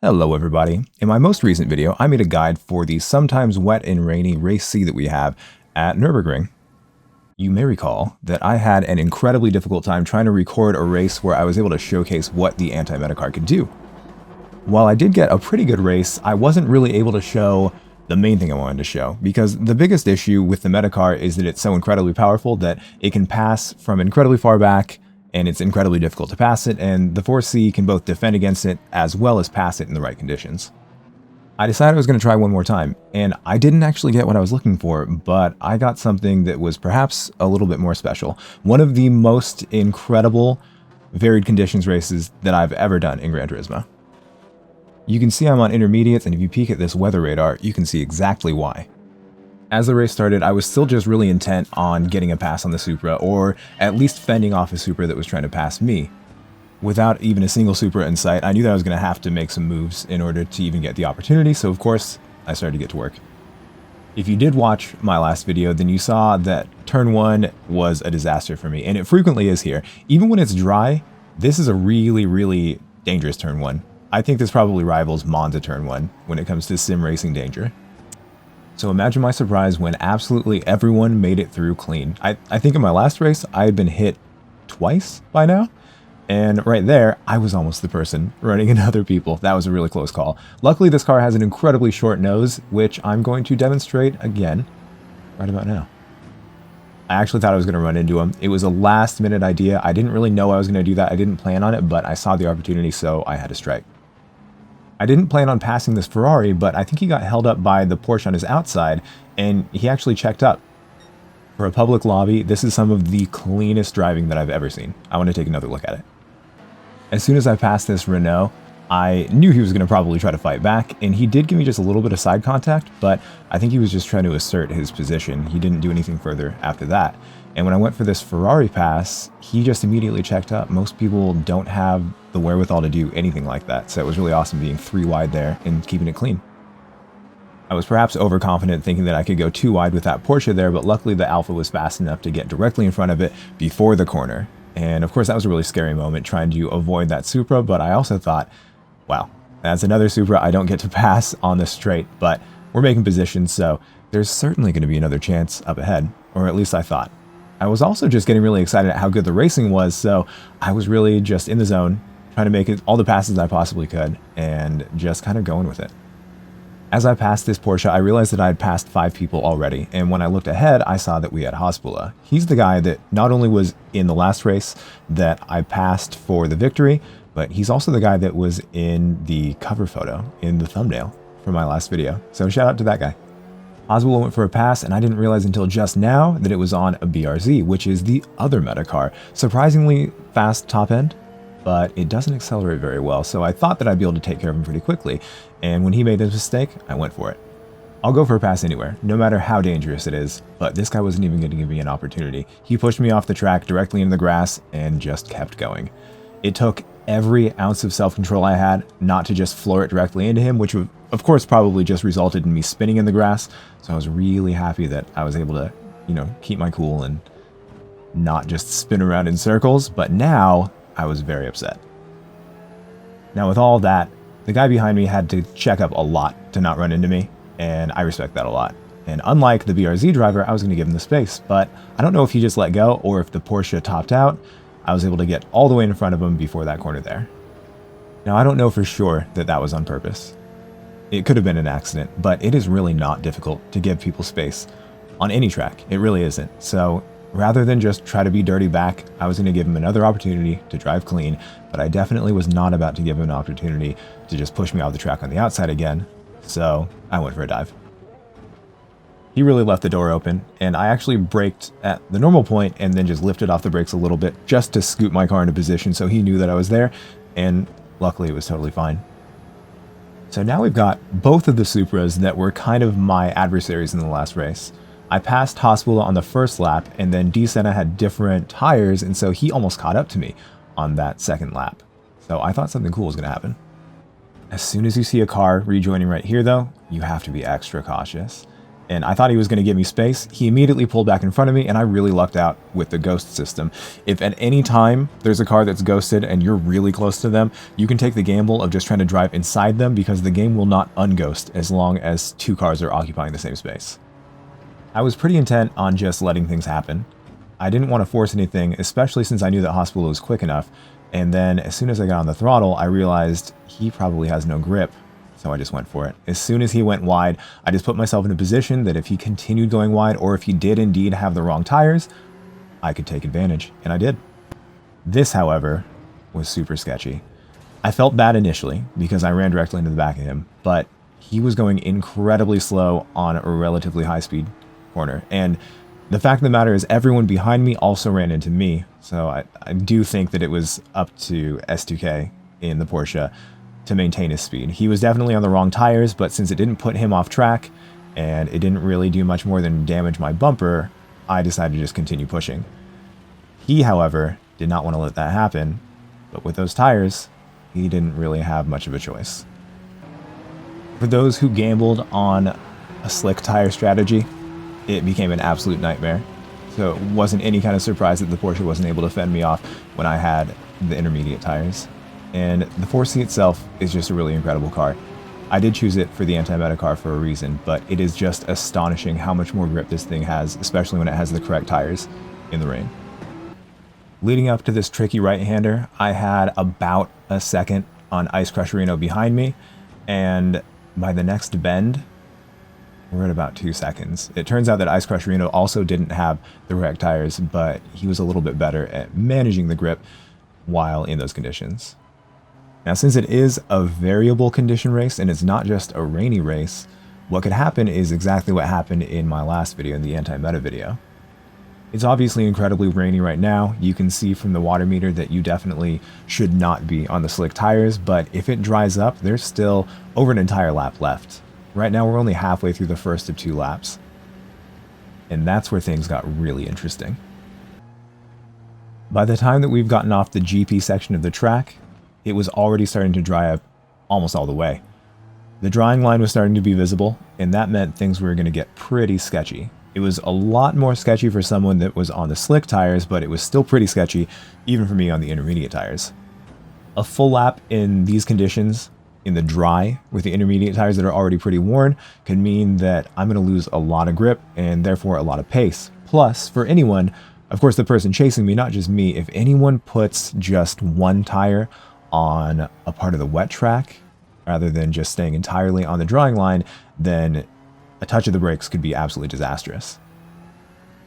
Hello everybody. In my most recent video, I made a guide for the sometimes wet and rainy race C that we have at Nurburgring. You may recall that I had an incredibly difficult time trying to record a race where I was able to showcase what the anti-meta car could do. While I did get a pretty good race, I wasn't really able to show the main thing I wanted to show, because the biggest issue with the meta car is that it's so incredibly powerful that it can pass from incredibly far back, and it's incredibly difficult to pass it, and the 4C can both defend against it as well as pass it in the right conditions. I decided I was going to try one more time, and I didn't actually get what I was looking for, but I got something that was perhaps a little bit more special. One of the most incredible varied conditions races that I've ever done in Gran Turismo. You can see I'm on intermediates, and if you peek at this weather radar, you can see exactly why. As the race started, I was still just really intent on getting a pass on the Supra, or at least fending off a Supra that was trying to pass me. Without even a single Supra in sight, I knew that I was going to have to make some moves in order to even get the opportunity, so of course, I started to get to work. If you did watch my last video, then you saw that turn 1 was a disaster for me, and it frequently is here. Even when it's dry, this is a really dangerous turn 1. I think this probably rivals Monza turn 1 when it comes to sim racing danger. So imagine my surprise when absolutely everyone made it through clean. I think in my last race, I had been hit twice by now. And right there, I was almost the person running into other people. That was a really close call. Luckily, this car has an incredibly short nose, which I'm going to demonstrate again right about now. I actually thought I was going to run into him. It was a last minute idea. I didn't really know I was going to do that. I didn't plan on it, but I saw the opportunity, so I had to strike. I didn't plan on passing this Ferrari, but I think he got held up by the Porsche on his outside, and he actually checked up. For a public lobby, this is some of the cleanest driving that I've ever seen. I want to take another look at it. As soon as I passed this Renault, I knew he was going to probably try to fight back, and he did give me just a little bit of side contact, but I think he was just trying to assert his position. He didn't do anything further after that. And when I went for this Ferrari pass, he just immediately checked up. Most people don't have the wherewithal to do anything like that, so it was really awesome being 3 wide there and keeping it clean. I was perhaps overconfident thinking that I could go 2 wide with that Porsche there, but luckily the Alpha was fast enough to get directly in front of it before the corner. And of course that was a really scary moment trying to avoid that Supra, but I also thought, wow, that's another Supra I don't get to pass on the straight, but we're making position, so there's certainly going to be another chance up ahead, or at least I thought. I was also just getting really excited at how good the racing was, so I was really just in the zone, trying to make it all the passes I possibly could, and just kind of going with it. As I passed this Porsche, I realized that I had passed 5 people already, and when I looked ahead, I saw that we had Hospula. He's the guy that not only was in the last race that I passed for the victory, but he's also the guy that was in the cover photo, in the thumbnail for my last video. So shout out to that guy. Hospula went for a pass, and I didn't realize until just now that it was on a BRZ, which is the other meta car. Surprisingly fast top end, but it doesn't accelerate very well, so I thought that I'd be able to take care of him pretty quickly, and when he made this mistake, I went for it. I'll go for a pass anywhere, no matter how dangerous it is, but this guy wasn't even going to give me an opportunity. He pushed me off the track directly into the grass and just kept going. It took every ounce of self-control I had not to just floor it directly into him, which would, of course, probably just resulted in me spinning in the grass, so I was really happy that I was able to, keep my cool and not just spin around in circles, but now I was very upset. Now with all that, the guy behind me had to check up a lot to not run into me, and I respect that a lot. And unlike the BRZ driver, I was going to give him the space, but I don't know if he just let go or if the Porsche topped out. I was able to get all the way in front of him before that corner there. Now I don't know for sure that that was on purpose. It could have been an accident, but it is really not difficult to give people space on any track. It really isn't. So rather than just try to be dirty back, I was going to give him another opportunity to drive clean, but I definitely was not about to give him an opportunity to just push me off the track on the outside again, so I went for a dive. He really left the door open, and I actually braked at the normal point and then just lifted off the brakes a little bit just to scoot my car into position so he knew that I was there, and luckily it was totally fine. So now we've got both of the Supras that were kind of my adversaries in the last race. I passed Hospula on the first lap, and then D-Senna had different tires, and so he almost caught up to me on that second lap. So I thought something cool was going to happen. As soon as you see a car rejoining right here, though, you have to be extra cautious. and I thought he was going to give me space. He immediately pulled back in front of me, and I really lucked out with the ghost system. If at any time there's a car that's ghosted and you're really close to them, you can take the gamble of just trying to drive inside them, because the game will not unghost as long as two cars are occupying the same space. I was pretty intent on just letting things happen. I didn't want to force anything, especially since I knew that hospital was quick enough. And then as soon as I got on the throttle, I realized he probably has no grip. So I just went for it. As soon as he went wide, I just put myself in a position that if he continued going wide, or if he did indeed have the wrong tires, I could take advantage, and I did. This, however, was super sketchy. I felt bad initially because I ran directly into the back of him, but he was going incredibly slow on a relatively high-speed corner. And the fact of the matter is everyone behind me also ran into me, so I do think that it was up to S2K in the Porsche to maintain his speed. He was definitely on the wrong tires, but since it didn't put him off track and it didn't really do much more than damage my bumper, I decided to just continue pushing. He, however, did not want to let that happen, but with those tires, he didn't really have much of a choice. For those who gambled on a slick tire strategy, it became an absolute nightmare. So it wasn't any kind of surprise that the Porsche wasn't able to fend me off when I had the intermediate tires. And the 4C itself is just a really incredible car. I did choose it for the anti-meta car for a reason, but it is just astonishing how much more grip this thing has, especially when it has the correct tires in the rain. Leading up to this tricky right-hander, I had about a second on Ice Crusherino behind me, and by the next bend, we're at about 2 seconds. It turns out that Ice Crusherino also didn't have the correct tires, but he was a little bit better at managing the grip while in those conditions. Now, since it is a variable condition race and it's not just a rainy race, what could happen is exactly what happened in my last video, in the anti-meta video. It's obviously incredibly rainy right now. You can see from the water meter that you definitely should not be on the slick tires, but if it dries up, there's still over an entire lap left. Right now, we're only halfway through the first of 2 laps. And that's where things got really interesting. By the time that we've gotten off the GP section of the track, it was already starting to dry up almost all the way. The drying line was starting to be visible, and that meant things were going to get pretty sketchy. It was a lot more sketchy for someone that was on the slick tires, but it was still pretty sketchy, even for me on the intermediate tires. A full lap in these conditions, in the dry, with the intermediate tires that are already pretty worn, could mean that I'm going to lose a lot of grip, and therefore a lot of pace. Plus, for anyone, of course the person chasing me, not just me, if anyone puts just one tire on a part of the wet track, rather than just staying entirely on the drying line, then a touch of the brakes could be absolutely disastrous.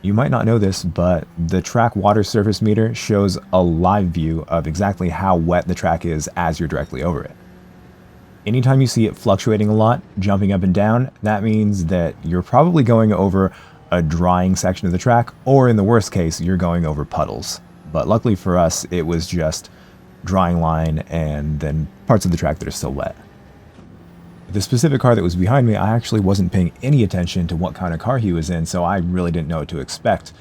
You might not know this, but the track water surface meter shows a live view of exactly how wet the track is as you're directly over it. Anytime you see it fluctuating a lot, jumping up and down, that means that you're probably going over a drying section of the track, or in the worst case, you're going over puddles. But luckily for us, it was just drying line and then parts of the track that are still wet. The specific car that was behind me, I actually wasn't paying any attention to what kind of car he was in, so I really didn't know what to expect.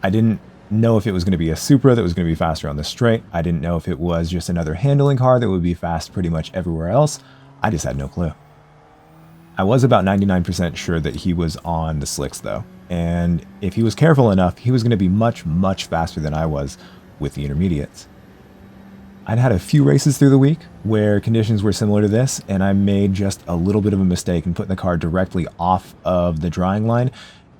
I didn't know if it was going to be a Supra that was going to be faster on the straight. I didn't know if it was just another handling car that would be fast pretty much everywhere else. I just had no clue. I was about 99% sure that he was on the slicks though, and if he was careful enough, he was going to be much, much faster than I was with the intermediates. I'd had a few races through the week where conditions were similar to this, and I made just a little bit of a mistake in putting the car directly off of the drying line.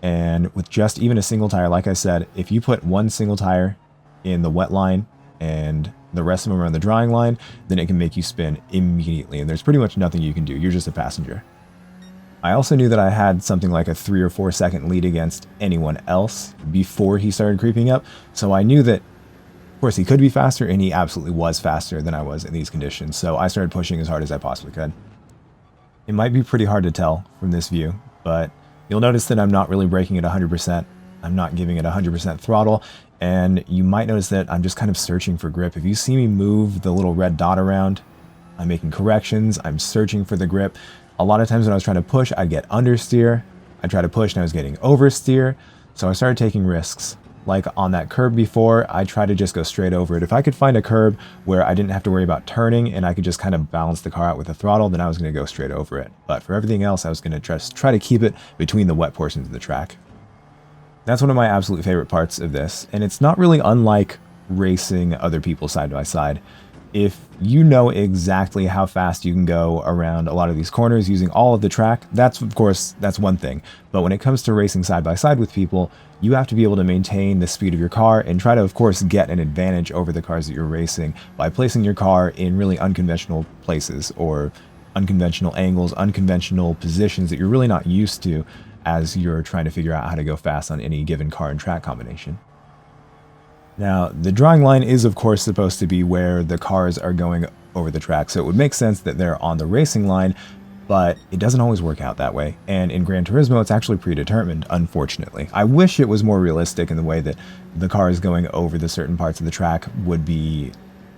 And with just even a single tire, like I said, if you put one single tire in the wet line and the rest of them are on the drying line, then it can make you spin immediately, and there's pretty much nothing you can do. You're just a passenger. I also knew that I had something like a 3 or 4 second lead against anyone else before he started creeping up, so I knew that of course he could be faster, and he absolutely was faster than I was in these conditions, so I started pushing as hard as I possibly could. It might be pretty hard to tell from this view, but you'll notice that I'm not really braking at 100%. I'm not giving it 100% throttle, and you might notice that I'm just kind of searching for grip. If you see me move the little red dot around, I'm making corrections, I'm searching for the grip. A lot of times when I was trying to push, I'd get understeer. I'd try to push and I was getting oversteer, so I started taking risks. Like on that curb before, I tried to just go straight over it. If I could find a curb where I didn't have to worry about turning and I could just kind of balance the car out with the throttle, then I was going to go straight over it. But for everything else, I was going to just try to keep it between the wet portions of the track. That's one of my absolute favorite parts of this, and it's not really unlike racing other people side by side. If you know exactly how fast you can go around a lot of these corners using all of the track, that's one thing. But when it comes to racing side by side with people, you have to be able to maintain the speed of your car and try to, of course, get an advantage over the cars that you're racing by placing your car in really unconventional places or unconventional angles, unconventional positions that you're really not used to as you're trying to figure out how to go fast on any given car and track combination. Now, the drawing line is, of course, supposed to be where the cars are going over the track, so it would make sense that they're on the racing line, but it doesn't always work out that way. And in Gran Turismo, it's actually predetermined, unfortunately. I wish it was more realistic in the way that the cars going over the certain parts of the track would be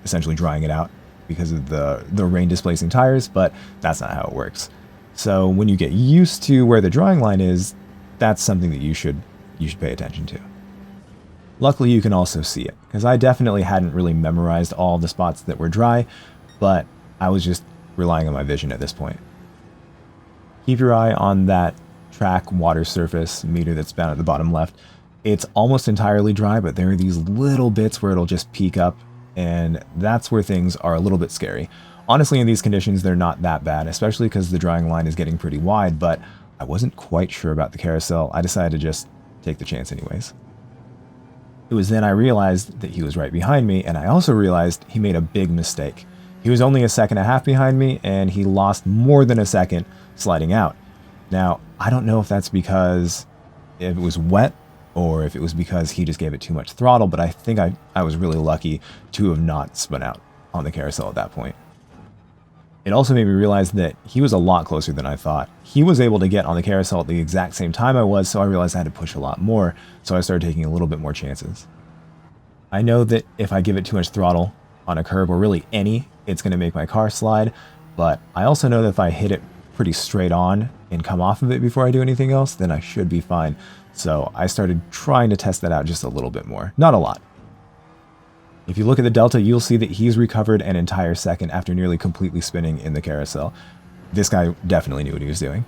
essentially drying it out because of the rain displacing tires, but that's not how it works. So when you get used to where the drawing line is, that's something that you should pay attention to. Luckily, you can also see it, because I definitely hadn't really memorized all the spots that were dry, but I was just relying on my vision at this point. Keep your eye on that track water surface meter that's down at the bottom left. It's almost entirely dry, but there are these little bits where it'll just peak up, and that's where things are a little bit scary. Honestly, in these conditions, they're not that bad, especially because the drying line is getting pretty wide, but I wasn't quite sure about the carousel. I decided to just take the chance anyways. It was then I realized that he was right behind me, and I also realized he made a big mistake. He was only a second and a half behind me, and he lost more than a second sliding out. Now, I don't know if that's because it was wet or if it was because he just gave it too much throttle, but I think I was really lucky to have not spun out on the carousel at that point. It also made me realize that he was a lot closer than I thought. He was able to get on the carousel at the exact same time I was, so I realized I had to push a lot more, so I started taking a little bit more chances. I know that if I give it too much throttle on a curb, or really any, it's going to make my car slide, but I also know that if I hit it pretty straight on and come off of it before I do anything else, then I should be fine. So I started trying to test that out just a little bit more. Not a lot. If you look at the delta, you'll see that he's recovered an entire second after nearly completely spinning in the carousel. This guy definitely knew what he was doing.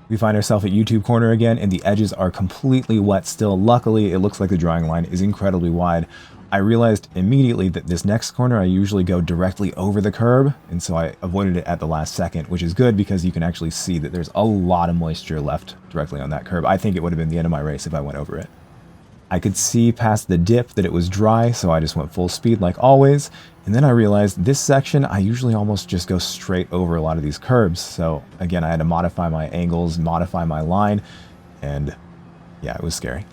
We find ourselves at YouTube corner again, and the edges are completely wet still. Luckily, it looks like the drawing line is incredibly wide. I realized immediately that this next corner, I usually go directly over the curb, and so I avoided it at the last second, which is good because you can actually see that there's a lot of moisture left directly on that curb. I think it would have been the end of my race if I went over it. I could see past the dip that it was dry, so I just went full speed like always. And then I realized this section, I usually almost just go straight over a lot of these curbs. So again, I had to modify my angles, modify my line, and yeah, it was scary.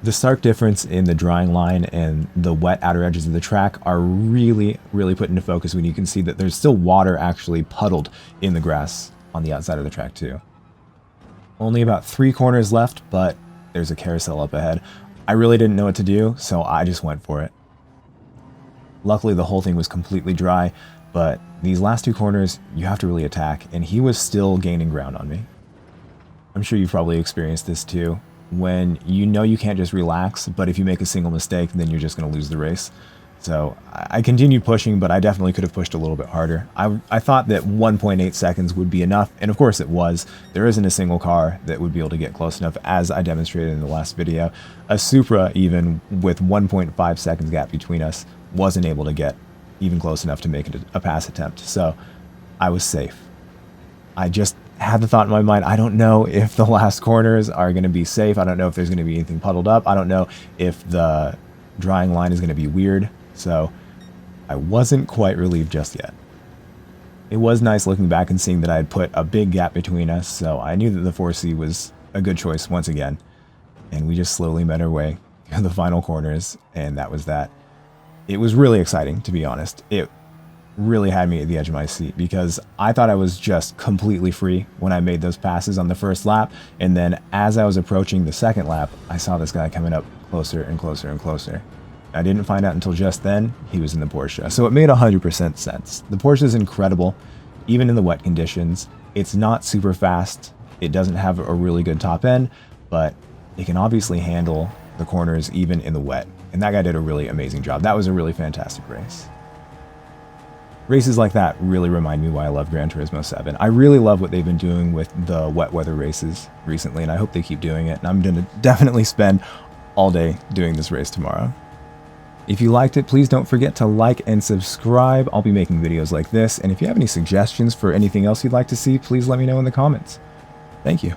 The stark difference in the drying line and the wet outer edges of the track are really, really put into focus when you can see that there's still water actually puddled in the grass on the outside of the track too. Only about 3 corners left, but there's a carousel up ahead. I really didn't know what to do, so I just went for it. Luckily, the whole thing was completely dry, but these last 2 corners, you have to really attack, and he was still gaining ground on me. I'm sure you've probably experienced this too, when you know you can't just relax, but if you make a single mistake, then you're just going to lose the race. So I continued pushing, but I definitely could have pushed a little bit harder. I thought that 1.8 seconds would be enough, and of course it was. There isn't a single car that would be able to get close enough, as I demonstrated in the last video. A Supra, even with 1.5 seconds gap between us, wasn't able to get even close enough to make it a pass attempt, so I was safe. I just had the thought in my mind, I don't know if the last corners are going to be safe. I don't know if there's going to be anything puddled up. I don't know if the drying line is going to be weird. So I wasn't quite relieved just yet. It was nice looking back and seeing that I had put a big gap between us, so I knew that the 4C was a good choice once again. And we just slowly made our way through the final corners, and that was that. It was really exciting, to be honest. It really had me at the edge of my seat because I thought I was just completely free when I made those passes on the first lap, and then as I was approaching the second lap, I saw this guy coming up closer and closer and closer. I didn't find out until just then he was in the Porsche, so it made 100% sense. The Porsche is incredible, even in the wet conditions. It's not super fast, it doesn't have a really good top end, but it can obviously handle the corners, even in the wet. And that guy did a really amazing job. That was a really fantastic race. Races like that really remind me why I love Gran Turismo 7. I really love what they've been doing with the wet weather races recently, and I hope they keep doing it. And I'm going to definitely spend all day doing this race tomorrow. If you liked it, please don't forget to like and subscribe. I'll be making videos like this, and if you have any suggestions for anything else you'd like to see, please let me know in the comments. Thank you.